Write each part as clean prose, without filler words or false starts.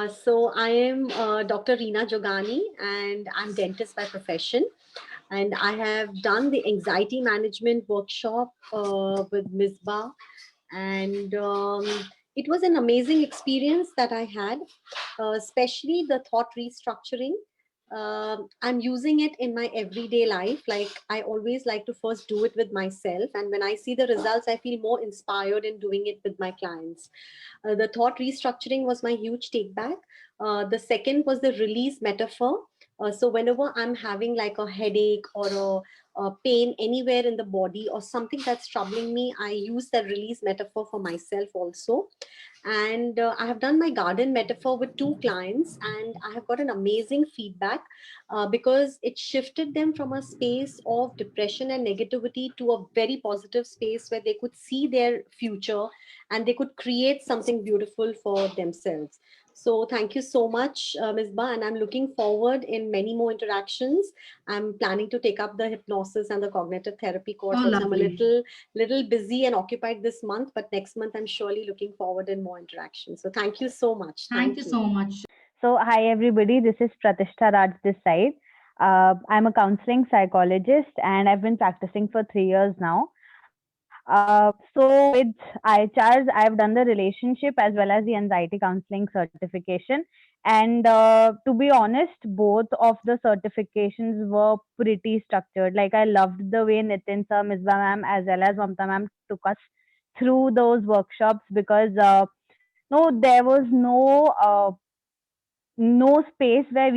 So I am Dr. Reena Jogani, and I'm dentist by profession. And I have done the anxiety management workshop with Ms. Ba, and it was an amazing experience that I had, especially the thought restructuring. I'm using it in my everyday life. Like, I always like to first do it with myself, and when I see the results, I feel more inspired in doing it with my clients. The thought restructuring was my huge take back. The second was the release metaphor. So whenever I'm having like a headache or a pain anywhere in the body or something that's troubling me, I use the release metaphor for myself also. And I have done my garden metaphor with two clients, and I have got an amazing feedback because it shifted them from a space of depression and negativity to a very positive space where they could see their future and they could create something beautiful for themselves. So thank you so much, Ms. Ba, and I'm looking forward in many more interactions. I'm planning to take up the hypnosis and the cognitive therapy Oh, courses. I'm a lovely. little busy and occupied this month, but next month I'm surely looking forward in more interactions. So thank you so much. Thank you Thank you. so much. So, hi everybody, this is Pratishtha Raj this side. I'm a counseling psychologist and I've been practicing for 3 years now. So, with ICHARS, I've done the relationship as well as the anxiety counseling certification. And to be honest, both of the certifications were pretty structured. Like, I loved the way Nitin sir, Misbah ma'am, as well as Mamta ma'am took us through those workshops because no, there was no space where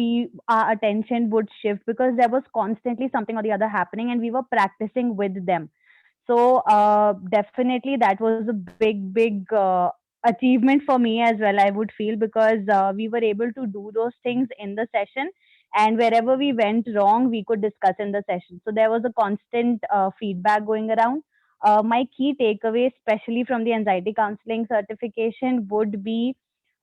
our attention would shift because there was constantly something or the other happening and we were practicing with them. So definitely that was a big achievement for me as well, I would feel, because we were able to do those things in the session, and wherever we went wrong we could discuss in the session. So there was a constant feedback going around. My key takeaway, especially from the anxiety counseling certification, would be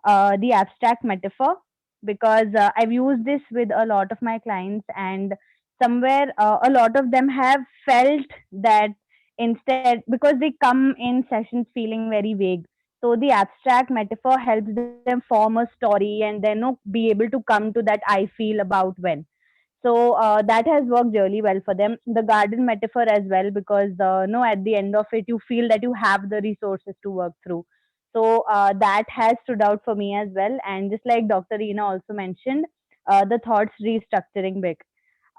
the abstract metaphor, because I've used this with a lot of my clients, and somewhere a lot of them have felt that instead, because they come in sessions feeling very vague. So the abstract metaphor helps them form a story and then be able to come to that I feel about when. So that has worked really well for them. The garden metaphor as well, because no, at the end of it, you feel that you have the resources to work through. So that has stood out for me as well. And just like Dr. Reena also mentioned, the thoughts restructuring bit.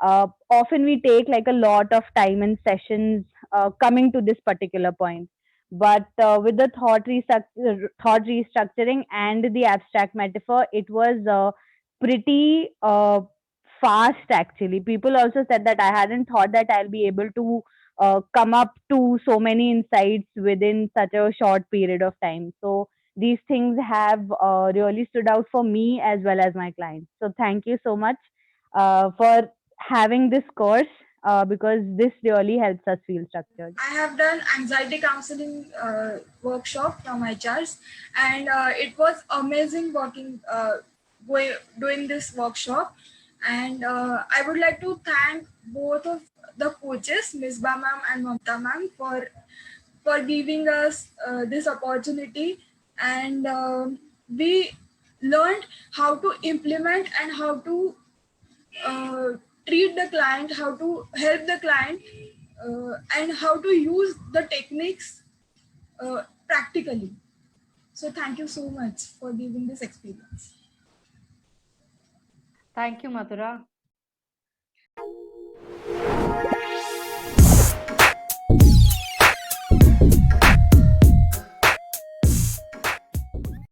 Often we take like a lot of time in sessions coming to this particular point. But with the thought restructuring and the abstract metaphor, it was pretty fast actually. People also said that I hadn't thought that I'll be able to come up to so many insights within such a short period of time. So these things have really stood out for me as well as my clients. So thank you so much for having this course, because this really helps us feel structured. I have done anxiety counseling workshop from ICHARS, and it was amazing doing this workshop. And I would like to thank both of the coaches, Ms. Ba ma'am and Mamta ma'am, for giving us this opportunity. And we learned how to implement and how to uh, treat the client, how to help the client, and how to use the techniques practically. So thank you so much for giving this experience. Thank you, Mathura.